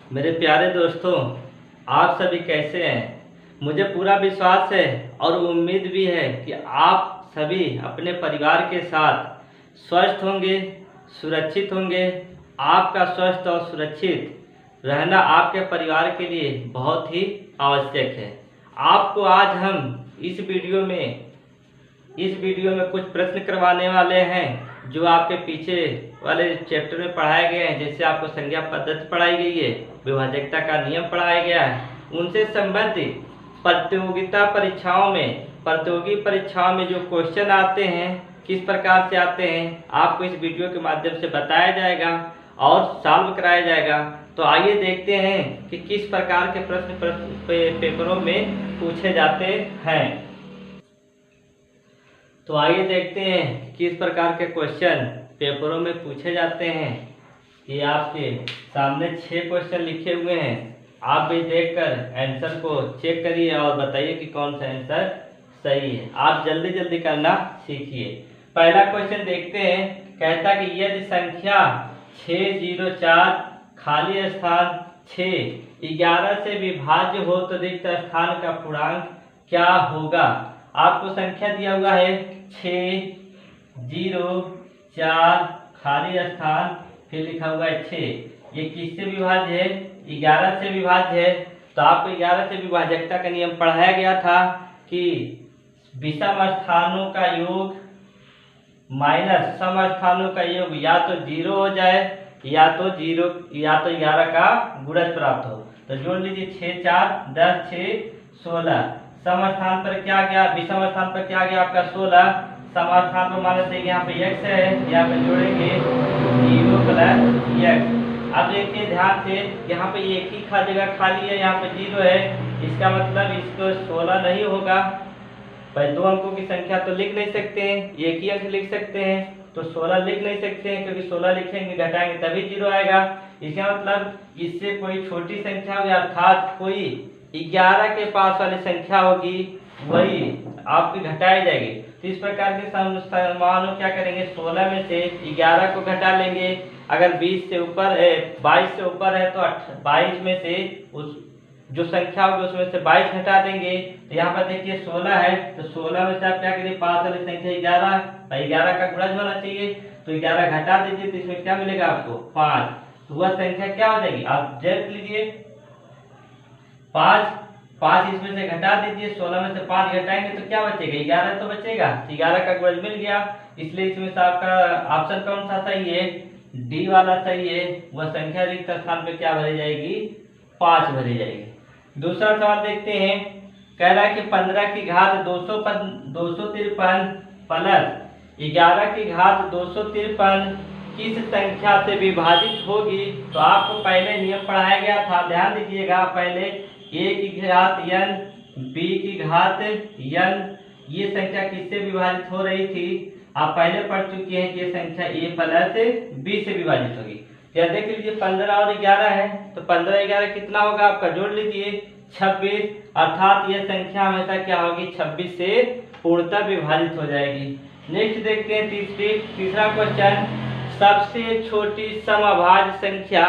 मेरे प्यारे दोस्तों, आप सभी कैसे हैं। मुझे पूरा विश्वास है और उम्मीद भी है कि आप सभी अपने परिवार के साथ स्वस्थ होंगे, सुरक्षित होंगे। आपका स्वस्थ और सुरक्षित रहना आपके परिवार के लिए बहुत ही आवश्यक है। आपको आज हम इस वीडियो में कुछ प्रश्न करवाने वाले हैं जो आपके पीछे वाले चैप्टर में पढ़ाए गए हैं। जैसे आपको संज्ञा पद्धति पढ़ाई गई है, विभाजकता का नियम पढ़ाया गया है, उनसे संबंधित प्रतियोगी परीक्षाओं में जो क्वेश्चन आते हैं, किस प्रकार से आते हैं, आपको इस वीडियो के माध्यम से बताया जाएगा और सॉल्व कराया जाएगा। तो आइए देखते हैं कि किस प्रकार के प्रश्न पेपरों में पूछे जाते हैं। तो आइए देखते हैं किस प्रकार के क्वेश्चन पेपरों में पूछे जाते हैं। ये आपके सामने 6 क्वेश्चन लिखे हुए हैं। आप भी देखकर आंसर को चेक करिए और बताइए कि कौन सा आंसर सही है। आप जल्दी जल्दी करना सीखिए। पहला क्वेश्चन देखते हैं। कहता कि यदि संख्या 604 खाली स्थान 6 11 से विभाज्य हो तो रिक्त स्थान का पूर्णांक क्या होगा। आपको संख्या दिया हुआ है 604 खाली स्थान, फिर लिखा हुआ है 6। ये किससे विभाज्य है? 11 से विभाज्य है। तो आपको 11 से विभाजकता का नियम पढ़ाया गया था कि विषम स्थानों का योग माइनस सम स्थानों का योग या तो 0 हो जाए या तो 11 का गुणज प्राप्त हो। तो जोड़ लीजिए 6 4 10 6 16। सम स्थान पर क्या गया? विषम स्थान पर क्या गया आपका 16। सम स्थान पर मान लेते हैं यहाँ पे x है, यहाँ पे जोड़ेंगे 0 + x। अब देखिए ध्यान से, यहाँ पे एक ही जगह खाली है, यहाँ पे 0 है। इसका मतलब इसको 16 नहीं होगा। भाई 2 अंकों की संख्या तो लिख नहीं सकते हैं, एक ही अंक लिख सकते हैं। तो 16 लिख नहीं सकते हैं क्योंकि 16 लिखेंगे घटाएंगे तभी 0 आएगा। इसका मतलब इससे कोई छोटी संख्या होगी, अर्थात कोई 11 के पास वाली संख्या होगी, वही आपकी घटाई जाएगी। तो इस प्रकार के मानो क्या करेंगे, 16 में से 11 को घटा लेंगे। अगर 22 से ऊपर है तो 22 में से उस जो संख्या होगी उसमें से 22 घटा देंगे। तो यहाँ पर देखिए 16 है, तो 16 में से आप क्या करिए, पास वाली संख्या 11, 11 का गुणज होना चाहिए। तो 11 घटा दीजिए तो इसमें क्या मिलेगा आपको 5। तो वह संख्या क्या हो जाएगी, आप देख लीजिए 5 इसमें से घटा दीजिए। 16 में से 5 घटाएंगे तो क्या बचेगा, 11 तो बचेगा। 11 का गुणज मिल गया, इसलिए इसमें से आपका ऑप्शन कौन सा सही है, डी वाला सही है। वह संख्या रिक्त स्थान पे क्या भरी जाएगी, 5 भरी जाएगी। दूसरा सवाल देखते हैं। कह रहा है कि 15 की घात 253 प्लस 11 की घात 253 किस संख्या से विभाजित होगी। तो आपको पहले नियम पढ़ाया गया था, ध्यान दीजिएगा। पहले a की घात n, b की घात n, ये संख्या किससे विभाजित हो रही थी, आप पहले पढ़ चुके हैं कि ये संख्या a + b से विभाजित होगी। क्या देख लीजिए 15 और 11 है, तो 15 11 कितना होगा आपका, जोड़ लीजिए 26। अर्थात ये संख्या हमेशा क्या होगी, 26 से पूर्णतः विभाजित हो जाएगी। नेक्स्ट देखते हैं तीसरा क्वेश्चन। सबसे छोटी समअभाज्य संख्या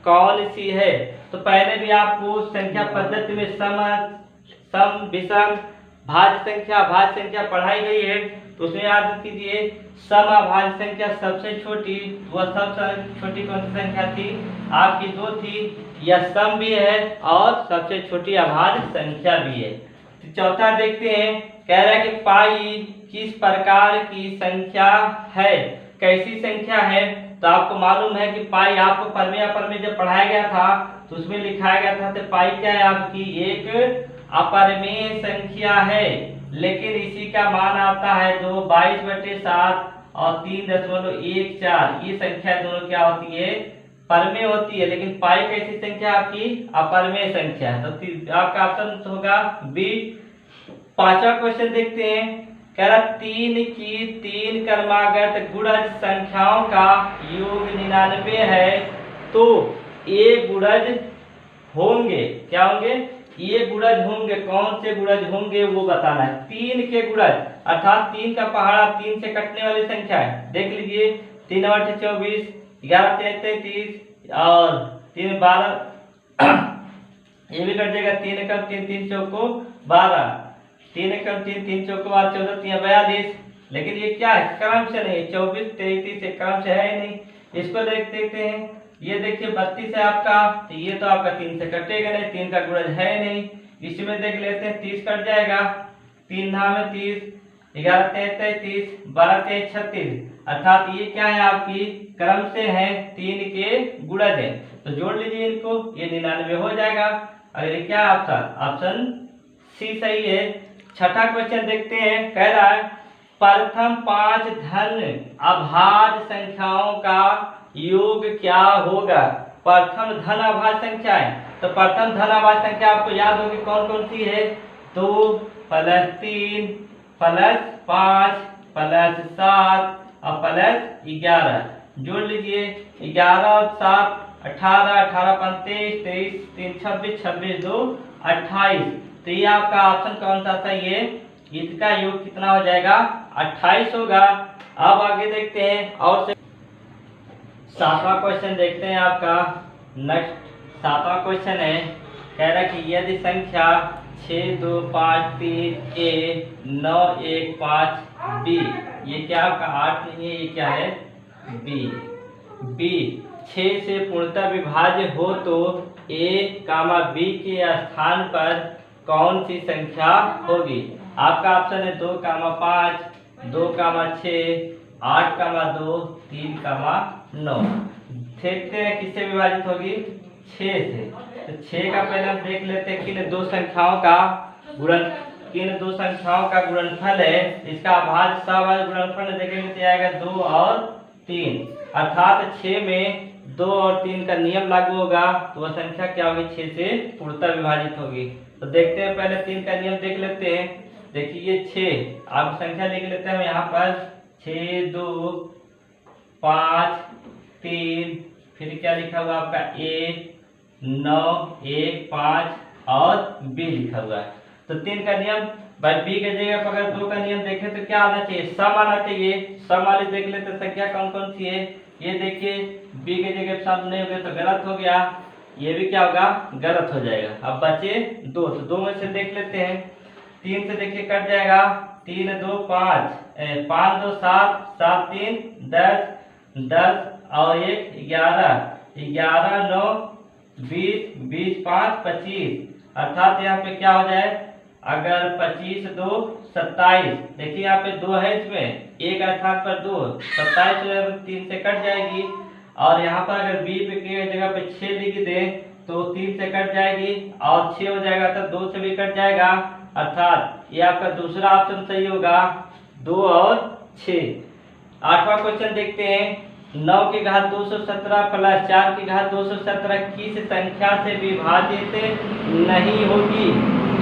कौन सी है। तो पहले भी आपको संख्या पद्धति में सम विषम भाज्य संख्या पढ़ाई गई है। तो उसमें याद कीजिए समअभाज्य संख्या सबसे छोटी, वह सबसे छोटी कौन सी संख्या थी आपकी, 2 थी। यह सम भी है और सबसे छोटी अभाज्य संख्या भी है। तो चौथा देखते हैं। कह रहा है कि पाई किस प्रकार की संख्या है, कैसी संख्या है। तो आपको मालूम है कि पाई आपको परमेय अपरमेय जब पढ़ाया गया था तो उसमें लिखाया गया था। तो पाई क्या है आपकी, एक अपरमेय संख्या है, लेकिन इसी का मान आता है 22/7 और 3.14। ये संख्या दोनों क्या होती है, परमेय होती है। लेकिन पाई कैसी संख्या आपकी, अपरमेय संख्या है। तो आपका ऑप्शन होगा बी। पांचवा क्वेश्चन देखते हैं। कह रहा 3 की 3 क्रमागत गुणज संख्याओं का योग 99 है, तो ये गुणज होंगे, क्या होंगे, ये गुणज होंगे। कौन से गुणज होंगे वो बताना है। 3 के गुणज अर्थात 3 का पहाड़ा 3 से कटने वाली संख्या है। देख लीजिए 3 × 8 = 24, 11 × 3 = 33 और 3 × 12 ये भी कट जाएगा, 3 एकम 3 3 चौको 12, 3 एकम 3 3 चौको 12 14 3 42। लेकिन ये क्या है, क्रम से नहीं, 24 33 एक क्रम से है ही नहीं। इसको देखते हैं, ये देखिए 32 है आपका, तो ये तो आपका 3 से कटेगा नहीं, 3 का गुणज है नहीं। इसमें देख लेते हैं 30 कट जाएगा, 3 धाम में 30, 11 33, 12 36, अर्थात ये क्या है आपकी क्रम से है, 3 के गुणज है। तो जोड़ लीजिए इनको, ये 99 हो जाएगा। अगर ये क्या ऑप्शन सी सही है। छठा क्वेश्चन देखते हैं, कह रहा है प्रथम 5 धन अभाज्य संख्याओं का योग क्या होगा। प्रथम धन अभाज्य संख्या है, तो प्रथम धन अभाज्य संख्या आपको याद होगी कौन कौन सी है, 2 + 3 + 5 + 7 और +11। जोड़ लीजिए, 11 और 7 18, 18 × 5 23, 23 3 26, 26 2 28। तो ये आपका ऑप्शन कौन सा सही है, इसका योग कितना हो जाएगा, 28 होगा। अब आगे देखते हैं और 7वां क्वेश्चन देखते हैं आपका। नेक्स्ट 7वां क्वेश्चन है, कह रहा है कि यदि संख्या 6 2 5 3 A 9 1 5 B, ये क्या आपका 8 नहीं है, ये क्या है B 6 से पूर्णतः विभाज्य हो तो A, B के स्थान पर कौन सी संख्या होगी। आपका ऑप्शन है 2, 5 2, 6 8, 2 3, 9। देखते हैं किससे विभाजित होगी, 6 से। तो 6 का पहले हम देख लेते हैं किन दो संख्याओं का गुणनफल है। इसका अभाज्य सभाज्य गुणनफल देखेंगे तो आएगा 2 और 3, अर्थात 6 में 2 और 3 का नियम लागू होगा, तो वह संख्या क्या होगी, 6 से पूर्णतः विभाजित होगी। तो देखते हैं, पहले 3 का नियम देख लेते हैं। देखिए 6, आप संख्या लिख लेते हैं यहाँ पर 6 2 5 3, फिर क्या लिखा हुआ आपका A 9 1 5 और B लिखा हुआ है। तो 3 का नियम भाई B के जगह पर अगर 2 का नियम देखें तो क्या आना चाहिए, सम आना चाहिए। सम वाली देख लेते संख्या कौन कौन सी है। ये देखिए B के जगह सम नहीं हो गया तो गलत हो गया, ये भी क्या होगा, गलत हो जाएगा। अब बचे 2, तो 2 में से देख लेते हैं। 3 से देखिए कट जाएगा, 3 2 5 5 2 7 7 3 10 10 और 1 11 11 9 20 20 5 25, अर्थात यहाँ पे क्या हो जाए, अगर 25 2 27, देखिए यहाँ पे 2 है, इसमें एक स्थान पर 2, 27 3 से कट जाएगी। और यहाँ पर अगर B के जगह पे 6 लिख दे तो 3 से कट जाएगी और 6 हो जाएगा, तो 2 से भी कट जाएगा, अर्थात ये आपका दूसरा ऑप्शन सही होगा, 2 और 6। 8वां क्वेश्चन देखते हैं, 9 की घात 217 + 4 की घात 217 किस संख्या से विभाजित नहीं होगी।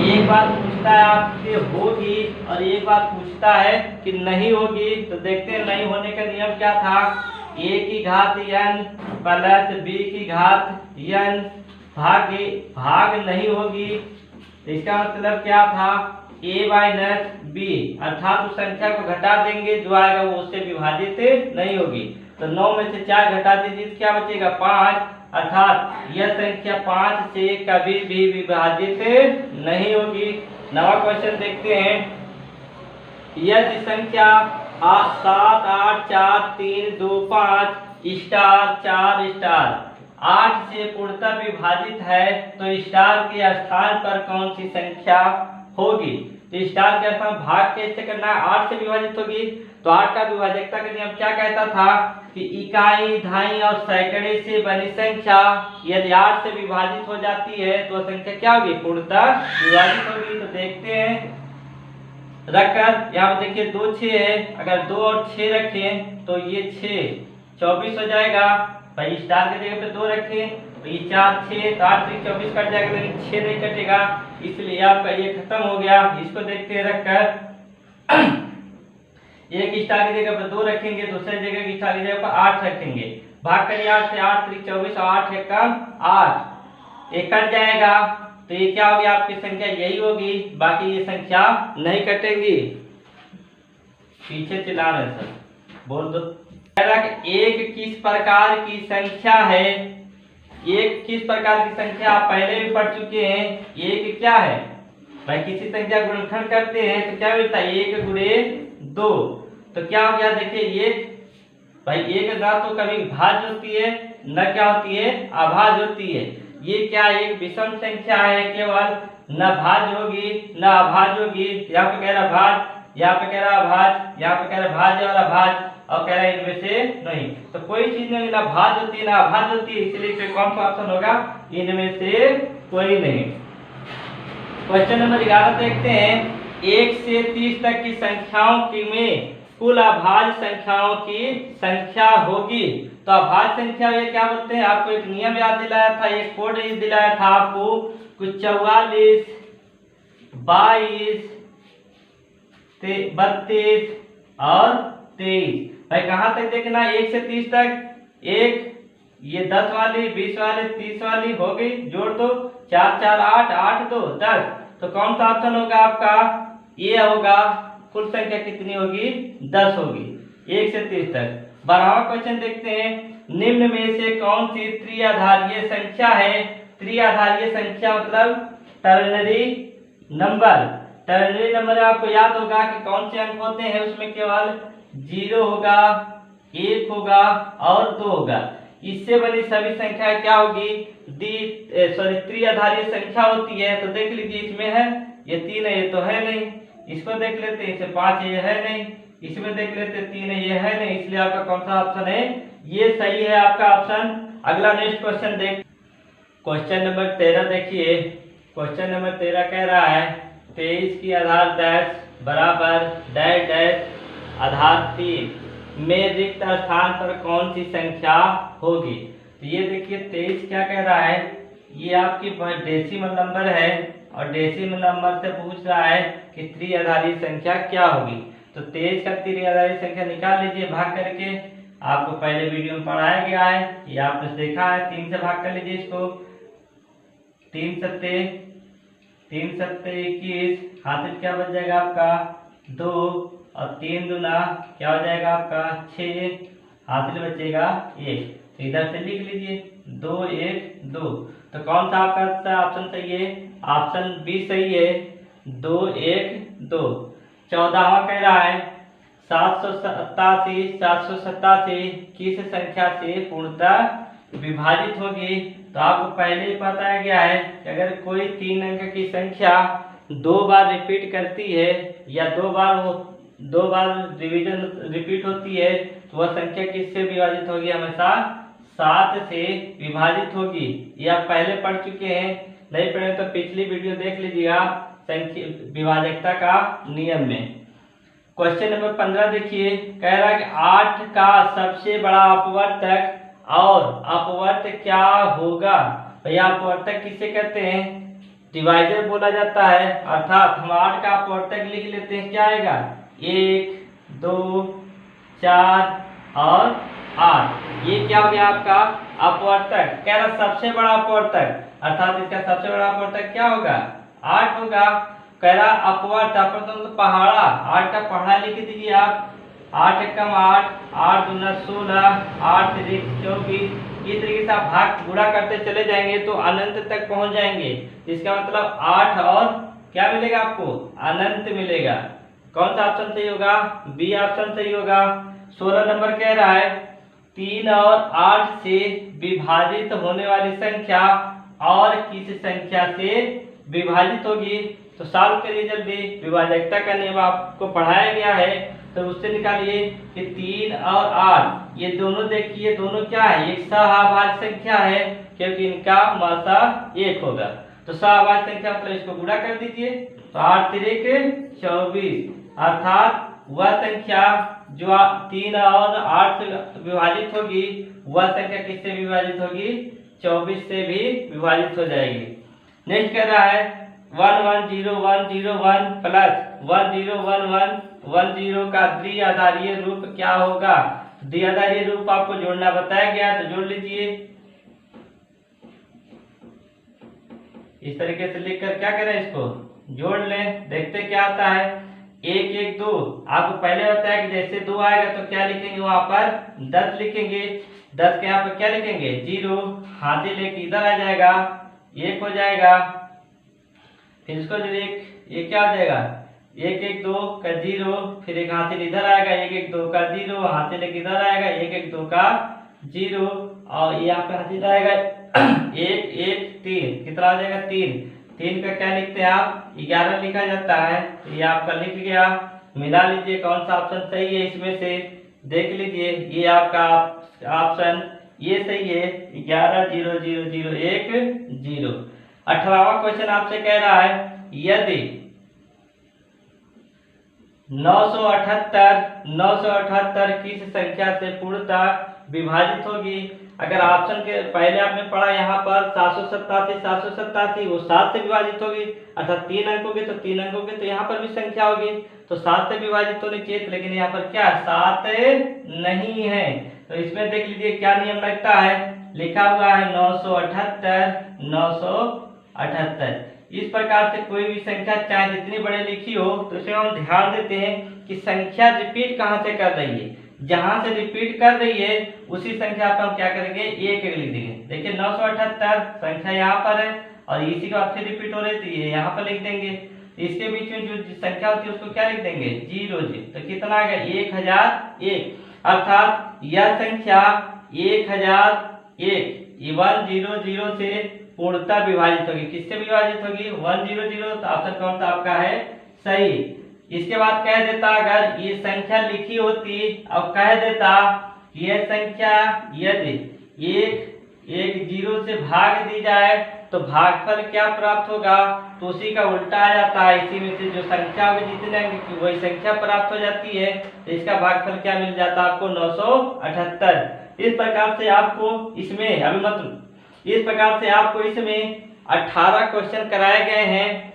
एक बात पूछता है आपसे होगी और एक बात पूछता है कि नहीं होगी। तो देखते हैं नहीं होने का नियम क्या था, A की घात n + B की घात n भाग नहीं होगी। इसका मतलब क्या था, A - B, अर्थात उस संख्या को घटा देंगे, जो आएगा वो उससे विभाजित नहीं होगी। तो 9 में से 4 घटा दीजिए, क्या बचेगा 5, अर्थात यह संख्या 5 से कभी भी विभाजित नहीं होगी। 9वां क्वेश्चन देखते हैं, यदि संख्या 7 8 4 3 2 5 स्टार 4 स्टार 8 से पूर्णतः विभाजित है तो स्टार के स्थान पर कौन सी संख्या होगी। तो स्टार के स्थान भाग कैसे करना है, 8 से विभाजित होगी। तो 8 का विभाजकता का नियम क्या कहता था कि इकाई, दहाई और सैकड़े से बनी संख्या यदि 8 से विभाजित हो जाती है तो संख्या क्या होगी, पूर्णतः विभाजित होगी। तो देखते हैं रखकर, यहाँ पे देखिए 2 6 है, अगर 2 और 6 रखें तो ये 6 24 हो जाएगा। भाई स्टार के जगह पे 2 रखें तो ये 4 6 तो 8 3 24 कट जाएगा, लेकिन 6 नहीं कटेगा, इसलिए आपका ये खत्म हो गया। इसको देखते हैं रखकर, एक स्टार की जगह पर 2 रखेंगे, दूसरे जगह की स्टार की जगह पर 8 रखेंगे, भाग करिए 8 से, 8 3 24 और 8 1 8, ये कट जाएगा। तो ये क्या होगी, आपकी संख्या यही होगी, बाकी ये संख्या नहीं कटेंगी। पीछे चिल्ला रहे सर, बोल दो। एक किस प्रकार की संख्या है एक किस प्रकार की संख्या आप पहले भी पढ़ चुके हैं। एक क्या है भाई, किसी संख्या गुणनखंड करते हैं तो क्या मिलता है, 1 गुणे 2। तो क्या हो गया देखिए, एक भाई एक ना तो कभी भाज्य होती है न क्या होती है, अभाज्य होती है। ये क्या एक विषम संख्या है, केवल न भाज्य होगी न अभाज्य होगी। यहाँ पे कह रहा भाज्य, यहाँ पे कह रहा अभाज्य, यहाँ पे कह रहा भाज्य और अभाज्य, और कह रहा है इनमें से नहीं। तो कोई चीज नहीं, ना भाज्य होती है ना अभाज्य होती है, इसलिए इसमें कौन सा ऑप्शन होगा, इनमें से कोई नहीं। क्वेश्चन नंबर 11 देखते हैं, 1 से 30 तक की संख्याओं की में कुल अभाज्य संख्याओं की संख्या होगी। तो अभाज्य संख्या ये क्या बोलते हैं, आपको एक नियम याद दिलाया था, एक कोड दिलाया था आपको, कुछ 44, 22, 32 और 23। भाई कहाँ तक देखना, 1 से 30 तक। एक ये 10 वाली, 20 वाली, 30 वाली हो गई, जोड़ दो, 4 4 8, 8 2 10। तो कौन सा ऑप्शन होगा आपका, ये होगा। कुल संख्या कितनी होगी, 10 होगी 1 से 30 तक। 12वां क्वेश्चन देखते हैं, निम्न में से कौन सी त्रिआधारीय संख्या है। त्रिआधारीय संख्या मतलब टर्नरी नंबर। टर्नरी नंबर आपको याद होगा कि कौन से अंक होते हैं, उसमें केवल 0 होगा, 1 होगा और 2 होगा। इससे बनी सभी संख्या क्या होगी, त्रिआधारीय संख्या होती है। तो देख लीजिए, इसमें है ये 3 है, ये तो है नहीं। इसको देख लेते हैं, इसे 5 है, ये है नहीं। इसमें देख लेते हैं 3 है, ये है नहीं। इसलिए आपका कौन सा ऑप्शन है, ये सही है आपका ऑप्शन। अगला नेक्स्ट क्वेश्चन देख, क्वेश्चन नंबर 13 देखिए। क्वेश्चन नंबर 13 कह रहा है, 23 की आधार डैश बराबर डैश डैश आधार 3 में रिक्त स्थान पर कौन सी संख्या होगी। तो ये देखिए 23 क्या कह रहा है, ये आपकी डेसिमल नंबर है और डेसिमल नंबर से पूछ रहा है कि त्रिआधारी संख्या क्या होगी। तो 23 का त्रिआधारी संख्या निकाल लीजिए भाग करके। आपको पहले वीडियो में पढ़ाया गया है, ये आपने देखा है। 3 से भाग कर लीजिए इसको, 3 सत्ते 21, हाथ क्या बच जाएगा आपका 2 और 3 दूना क्या हो जाएगा आपका 6, हाथ में बचेगा 1। तो इधर से लिख लीजिए 2 1 2। तो कौन सा आपका ऑप्शन सही है, ऑप्शन बी सही है, 2 1 2। 14वां कह रहा है, 787 किस संख्या से पूर्णतः विभाजित होगी। तो आपको पहले ही बताया गया है कि अगर कोई 3 अंक की संख्या 2 बार रिपीट करती है या 2 बार डिवीजन रिपीट होती है, तो वह संख्या किससे विभाजित होगी, हमेशा 7 से विभाजित होगी। ये आप पहले पढ़ चुके हैं, नहीं पढ़े तो पिछली वीडियो देख लीजिएगा संख्या विभाजकता का नियम में। क्वेश्चन नंबर 15 देखिए, कह रहा है कि 8 का सबसे बड़ा अपवर्तक और अपवर्त क्या होगा। भैया अपवर्तक किसे कहते हैं, डिवाइजर बोला जाता है। अर्थात हम 8 का अपवर्तक लिख लेते हैं, क्या आएगा 1 2 4 और 8। ये क्या हो गया आपका अपवर्तक। कह रहा सबसे बड़ा अपवर्तक, अर्थात इसका सबसे बड़ा अपवर्तक क्या होगा, 8 होगा। कह रहा अपवर्त, अपवर्त तो पहाड़ा, 8 का पहाड़ा लिख दीजिए आप। 8 एकम 8, 8 दूना 16, 8 3 24। इस तरीके से आप भाग गुणा करते चले जाएंगे तो अनंत तक पहुंच जाएंगे। इसका मतलब 8 और क्या मिलेगा आपको, अनंत मिलेगा। कौन सा ऑप्शन सही होगा, बी ऑप्शन सही होगा। 16 नंबर कह रहा है, 3 और 8 से विभाजित होने वाली संख्या और किस संख्या से विभाजित होगी। तो सॉल्व करिए जल्दी, विभाजकता का नियम आपको पढ़ाया गया है, तो उससे निकालिए कि 3 और 8 ये दोनों देखिए, दोनों क्या है, एक सहअभाज्य संख्या है, क्योंकि इनका मासा 1 होगा। तो सहअभाज्य संख्या मतलब इसको गुणा कर दीजिए, तो 8 3 24, अर्थात वह संख्या जो 3 और 8 से विभाजित होगी, वह संख्या किससे विभाजित होगी, 24 से भी विभाजित हो जाएगी। नेक्स्ट कर रहा है 110 प्लस 10 का द्विआधारीय रूप क्या होगा। द्विआधारीय रूप आपको जोड़ना बताया गया, तो जोड़ लीजिए। इस तरीके से लिखकर क्या करें, इसको जोड़ लें, देखते क्या आता है। 1 1 2, आपको पहले बताया कि जैसे 2 आएगा तो क्या लिखेंगे, वहां पर 10 लिखेंगे। 10 के यहाँ पर क्या लिखेंगे 0, हाथी लेके इधर आ जाएगा 1 हो जाएगा, फिर इसको जो ये क्या हो जाएगा 1 1 2 का 0, फिर एक हाथी इधर आएगा 1 1 2 का 0, हाथी लेके इधर आएगा 1 1 2 का 0, और यहाँ पे हाथी आएगा 1 1 3, कितना आ जाएगा 3 का क्या लिखते हैं आप 11 लिखा जाता है, तो ये आपका लिख गया। मिला लीजिए कौन सा ऑप्शन सही है इसमें से, देख लीजिए ये आपका ऑप्शन ये सही है 11 0 0 0 1 0। 18वां क्वेश्चन आपसे कह रहा है यदि 978 किस संख्या से पूर्णतः विभाजित होगी। अगर ऑप्शन के पहले आपने पढ़ा यहाँ पर 787 वो 7 से विभाजित होगी, अर्थात 3 अंकों के तो 3 अंकों के, तो यहाँ पर भी संख्या होगी तो 7 से विभाजित होनी चाहिए, लेकिन यहाँ पर क्या 7 नहीं है। तो इसमें देख लीजिए क्या नियम लगता है, लिखा हुआ है 978। इस प्रकार से कोई भी संख्या चाहे जितनी बड़े लिखी हो तो इसमें हम ध्यान देते हैं कि संख्या रिपीट कहाँ से कर रही है, जहां से रिपीट कर रही है उसी संख्या पर हम क्या करेंगे 1 लिख देंगे। देखिए 978 संख्या यहाँ पर है और इसी के बाद फिर रिपीट हो रही थी ये यहाँ पर लिख देंगे, इसके बीच में जो संख्या होती है उसको क्या लिख देंगे 0 0, तो कितना आ गया 1001, अर्थात यह संख्या 1001 100 से पूर्णतः विभाजित होगी। किससे विभाजित होगी 100, तो ऑप्शन कौन सा आपका है सही। इसके बाद कह देता अगर ये संख्या लिखी होती और कह देता कि यह संख्या यदि 1 0 से भाग दी जाए तो भागफल क्या प्राप्त होगा, तो उसी का उल्टा आ जाता है, इसी में से जो संख्या होगी जितने अंक की वही संख्या प्राप्त हो जाती है, तो इसका भागफल क्या मिल जाता है आपको 978। इस प्रकार से आपको इसमें अभी मतलब इस प्रकार से आपको इसमें 18 क्वेश्चन कराए गए हैं,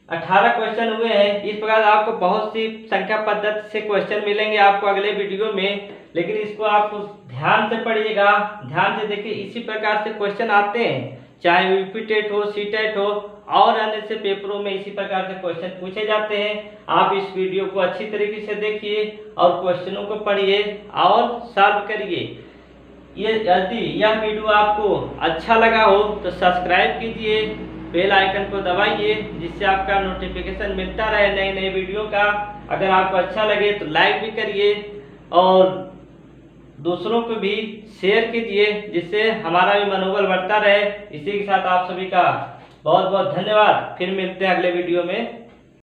18 क्वेश्चन हुए हैं। इस प्रकार आपको बहुत सी संख्या पद्धति से क्वेश्चन मिलेंगे आपको अगले वीडियो में, लेकिन इसको आप ध्यान से पढ़िएगा, ध्यान से देखिए। इसी प्रकार से क्वेश्चन आते हैं, चाहे यूपी टेट हो, सी टेट हो और अन्य से पेपरों में इसी प्रकार से क्वेश्चन पूछे जाते हैं। आप इस वीडियो को अच्छी तरीके से देखिए और क्वेश्चनों को पढ़िए और सॉल्व करिए। यदि यह वीडियो आपको अच्छा लगा हो तो सब्सक्राइब कीजिए, बेल आइकन को दबाइए, जिससे आपका नोटिफिकेशन मिलता रहे नए नए वीडियो का। अगर आपको अच्छा लगे तो लाइक भी करिए और दूसरों को भी शेयर कीजिए, जिससे हमारा भी मनोबल बढ़ता रहे। इसी के साथ आप सभी का बहुत बहुत धन्यवाद। फिर मिलते हैं अगले वीडियो में।